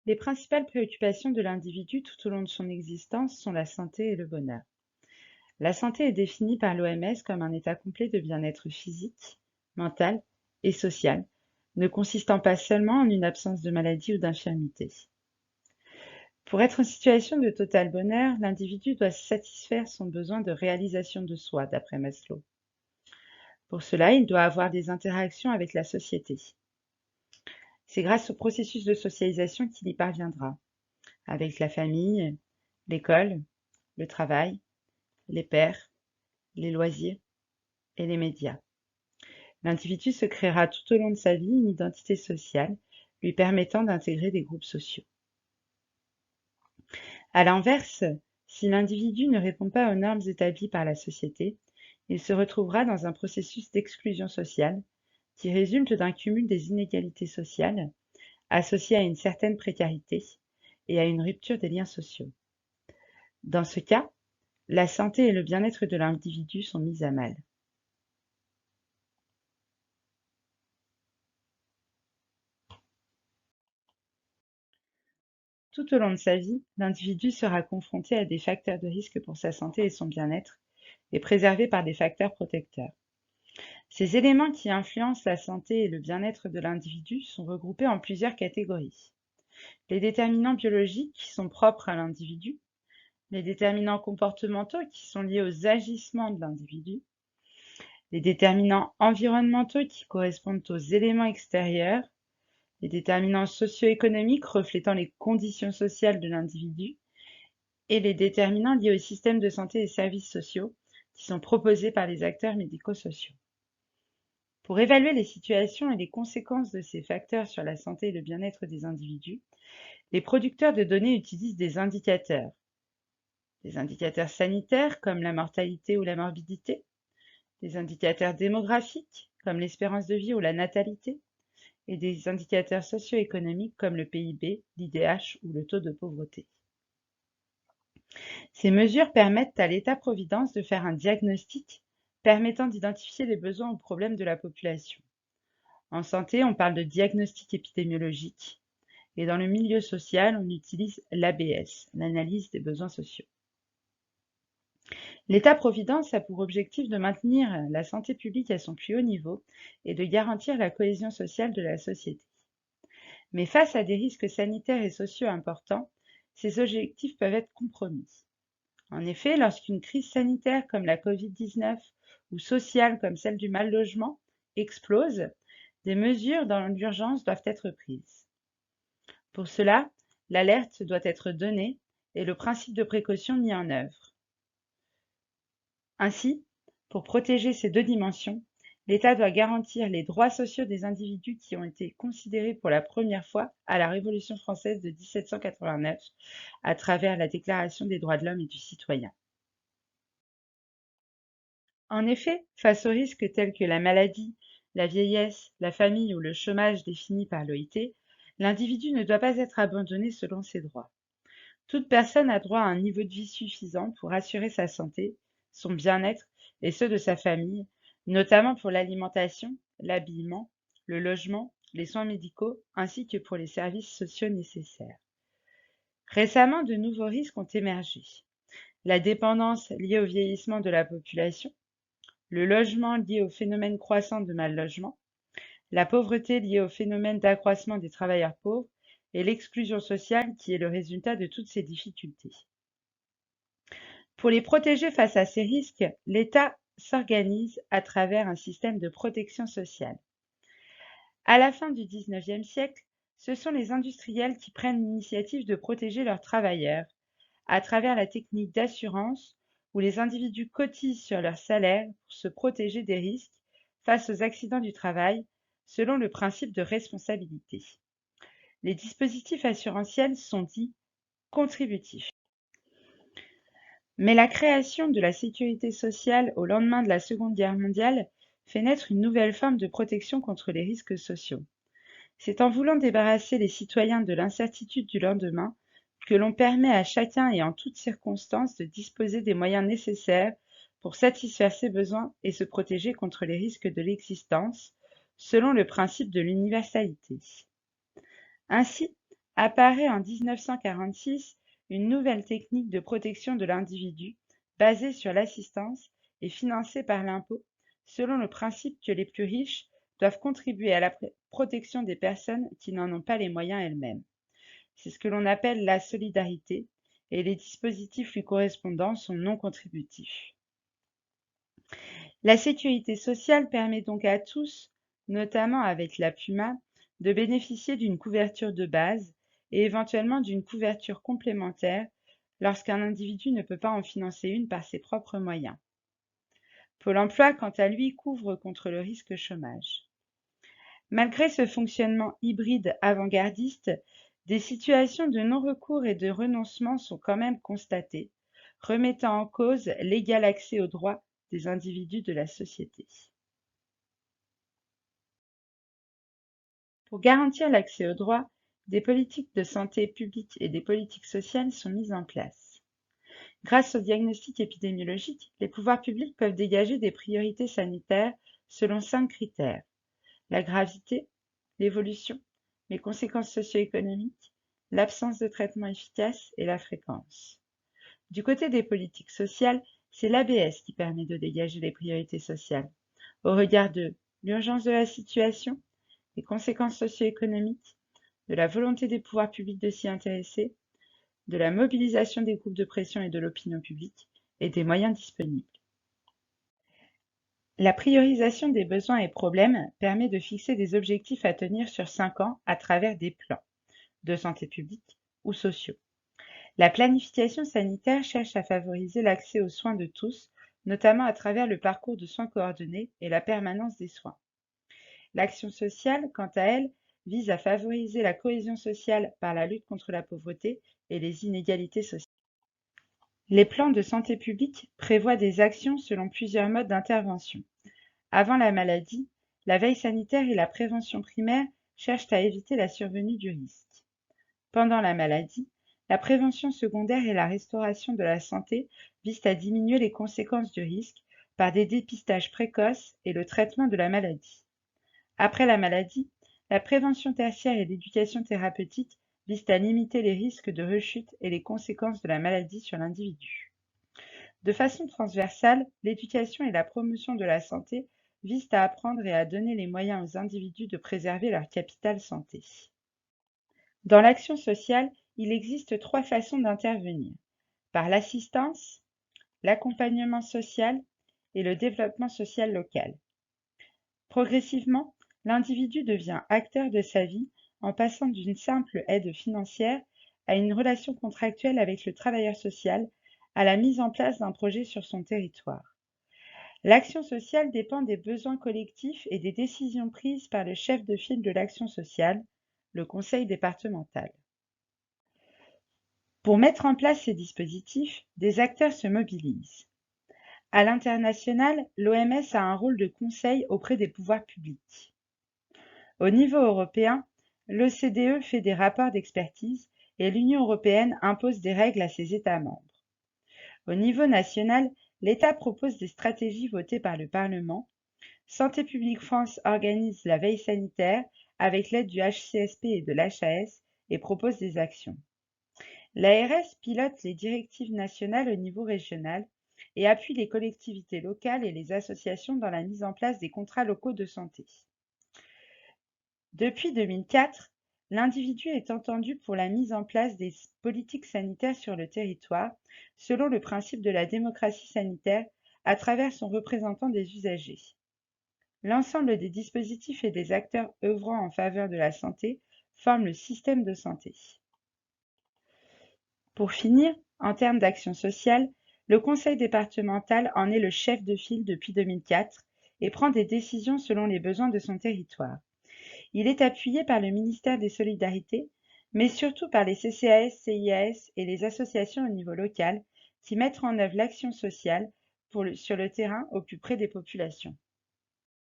Les principales préoccupations de l'individu tout au long de son existence sont la santé et le bonheur. La santé est définie par l'OMS comme un état complet de bien-être physique, mental et social, ne consistant pas seulement en une absence de maladie ou d'infirmité. Pour être en situation de total bonheur, l'individu doit satisfaire son besoin de réalisation de soi, d'après Maslow. Pour cela, il doit avoir des interactions avec la société. C'est grâce au processus de socialisation qu'il y parviendra, avec la famille, l'école, le travail, les pairs, les loisirs et les médias. L'individu se créera tout au long de sa vie une identité sociale lui permettant d'intégrer des groupes sociaux. À l'inverse, si l'individu ne répond pas aux normes établies par la société, il se retrouvera dans un processus d'exclusion sociale qui résulte d'un cumul des inégalités sociales associées à une certaine précarité et à une rupture des liens sociaux. Dans ce cas, la santé et le bien-être de l'individu sont mis à mal. Tout au long de sa vie, l'individu sera confronté à des facteurs de risque pour sa santé et son bien-être, et préservé par des facteurs protecteurs. Ces éléments qui influencent la santé et le bien-être de l'individu sont regroupés en plusieurs catégories. Les déterminants biologiques qui sont propres à l'individu, les déterminants comportementaux qui sont liés aux agissements de l'individu, les déterminants environnementaux qui correspondent aux éléments extérieurs, les déterminants socio-économiques reflétant les conditions sociales de l'individu, et les déterminants liés au système de santé et services sociaux qui sont proposés par les acteurs médico-sociaux. Pour évaluer les situations et les conséquences de ces facteurs sur la santé et le bien-être des individus, les producteurs de données utilisent des indicateurs sanitaires comme la mortalité ou la morbidité, des indicateurs démographiques comme l'espérance de vie ou la natalité, et des indicateurs socio-économiques comme le PIB, l'IDH ou le taux de pauvreté. Ces mesures permettent à l'État-providence de faire un diagnostic permettant d'identifier les besoins ou problèmes de la population. En santé, on parle de diagnostic épidémiologique et dans le milieu social, on utilise l'ABS, l'analyse des besoins sociaux. L'État-providence a pour objectif de maintenir la santé publique à son plus haut niveau et de garantir la cohésion sociale de la société. Mais face à des risques sanitaires et sociaux importants, ces objectifs peuvent être compromis. En effet, lorsqu'une crise sanitaire comme la Covid-19 ou sociale comme celle du mal-logement explose, des mesures dans l'urgence doivent être prises. Pour cela, l'alerte doit être donnée et le principe de précaution mis en œuvre. Ainsi, pour protéger ces deux dimensions, l'État doit garantir les droits sociaux des individus qui ont été considérés pour la première fois à la Révolution française de 1789 à travers la Déclaration des droits de l'homme et du citoyen. En effet, face aux risques tels que la maladie, la vieillesse, la famille ou le chômage définis par l'OIT, l'individu ne doit pas être abandonné selon ses droits. Toute personne a droit à un niveau de vie suffisant pour assurer sa santé, son bien-être et ceux de sa famille, notamment pour l'alimentation, l'habillement, le logement, les soins médicaux, ainsi que pour les services sociaux nécessaires. Récemment, de nouveaux risques ont émergé. La dépendance liée au vieillissement de la population, le logement lié au phénomène croissant de mal-logement, la pauvreté liée au phénomène d'accroissement des travailleurs pauvres et l'exclusion sociale qui est le résultat de toutes ces difficultés. Pour les protéger face à ces risques, l'État s'organise à travers un système de protection sociale. À la fin du XIXe siècle, ce sont les industriels qui prennent l'initiative de protéger leurs travailleurs à travers la technique d'assurance où les individus cotisent sur leur salaire pour se protéger des risques face aux accidents du travail selon le principe de responsabilité. Les dispositifs assurantiels sont dits contributifs. Mais la création de la sécurité sociale au lendemain de la Seconde Guerre mondiale fait naître une nouvelle forme de protection contre les risques sociaux. C'est en voulant débarrasser les citoyens de l'incertitude du lendemain que l'on permet à chacun et en toutes circonstances de disposer des moyens nécessaires pour satisfaire ses besoins et se protéger contre les risques de l'existence, selon le principe de l'universalité. Ainsi, apparaît en 1946 une nouvelle technique de protection de l'individu basée sur l'assistance et financée par l'impôt, selon le principe que les plus riches doivent contribuer à la protection des personnes qui n'en ont pas les moyens elles-mêmes. C'est ce que l'on appelle la solidarité, et les dispositifs lui correspondant sont non contributifs. La sécurité sociale permet donc à tous, notamment avec la PUMA, de bénéficier d'une couverture de base et éventuellement d'une couverture complémentaire lorsqu'un individu ne peut pas en financer une par ses propres moyens. Pôle emploi, quant à lui, couvre contre le risque chômage. Malgré ce fonctionnement hybride avant-gardiste, des situations de non-recours et de renoncement sont quand même constatées, remettant en cause l'égal accès aux droits des individus de la société. Pour garantir l'accès aux droits, des politiques de santé publique et des politiques sociales sont mises en place. Grâce au diagnostic épidémiologique, les pouvoirs publics peuvent dégager des priorités sanitaires selon 5 critères: la gravité, l'évolution, les conséquences socio-économiques, l'absence de traitement efficace et la fréquence. Du côté des politiques sociales, c'est l'ABS qui permet de dégager les priorités sociales, au regard de l'urgence de la situation, des conséquences socio-économiques, de la volonté des pouvoirs publics de s'y intéresser, de la mobilisation des groupes de pression et de l'opinion publique, et des moyens disponibles. La priorisation des besoins et problèmes permet de fixer des objectifs à tenir sur 5 ans à travers des plans de santé publique ou sociaux. La planification sanitaire cherche à favoriser l'accès aux soins de tous, notamment à travers le parcours de soins coordonnés et la permanence des soins. L'action sociale, quant à elle, vise à favoriser la cohésion sociale par la lutte contre la pauvreté et les inégalités sociales. Les plans de santé publique prévoient des actions selon plusieurs modes d'intervention. Avant la maladie, la veille sanitaire et la prévention primaire cherchent à éviter la survenue du risque. Pendant la maladie, la prévention secondaire et la restauration de la santé visent à diminuer les conséquences du risque par des dépistages précoces et le traitement de la maladie. Après la maladie, la prévention tertiaire et l'éducation thérapeutique visent à limiter les risques de rechute et les conséquences de la maladie sur l'individu. De façon transversale, l'éducation et la promotion de la santé visent à apprendre et à donner les moyens aux individus de préserver leur capital santé. Dans l'action sociale, il existe 3 façons d'intervenir: par l'assistance, l'accompagnement social et le développement social local. Progressivement, l'individu devient acteur de sa vie en passant d'une simple aide financière à une relation contractuelle avec le travailleur social, à la mise en place d'un projet sur son territoire. L'action sociale dépend des besoins collectifs et des décisions prises par le chef de file de l'action sociale, le conseil départemental. Pour mettre en place ces dispositifs, des acteurs se mobilisent. À l'international, l'OMS a un rôle de conseil auprès des pouvoirs publics. Au niveau européen, l'OCDE fait des rapports d'expertise et l'Union européenne impose des règles à ses États membres. Au niveau national, l'État propose des stratégies votées par le Parlement. Santé publique France organise la veille sanitaire avec l'aide du HCSP et de l'HAS et propose des actions. L'ARS pilote les directives nationales au niveau régional et appuie les collectivités locales et les associations dans la mise en place des contrats locaux de santé. Depuis 2004, l'individu est entendu pour la mise en place des politiques sanitaires sur le territoire, selon le principe de la démocratie sanitaire, à travers son représentant des usagers. L'ensemble des dispositifs et des acteurs œuvrant en faveur de la santé forment le système de santé. Pour finir, en termes d'action sociale, le conseil départemental en est le chef de file depuis 2004 et prend des décisions selon les besoins de son territoire. Il est appuyé par le ministère des Solidarités, mais surtout par les CCAS, CIAS et les associations au niveau local qui mettent en œuvre l'action sociale sur le terrain au plus près des populations.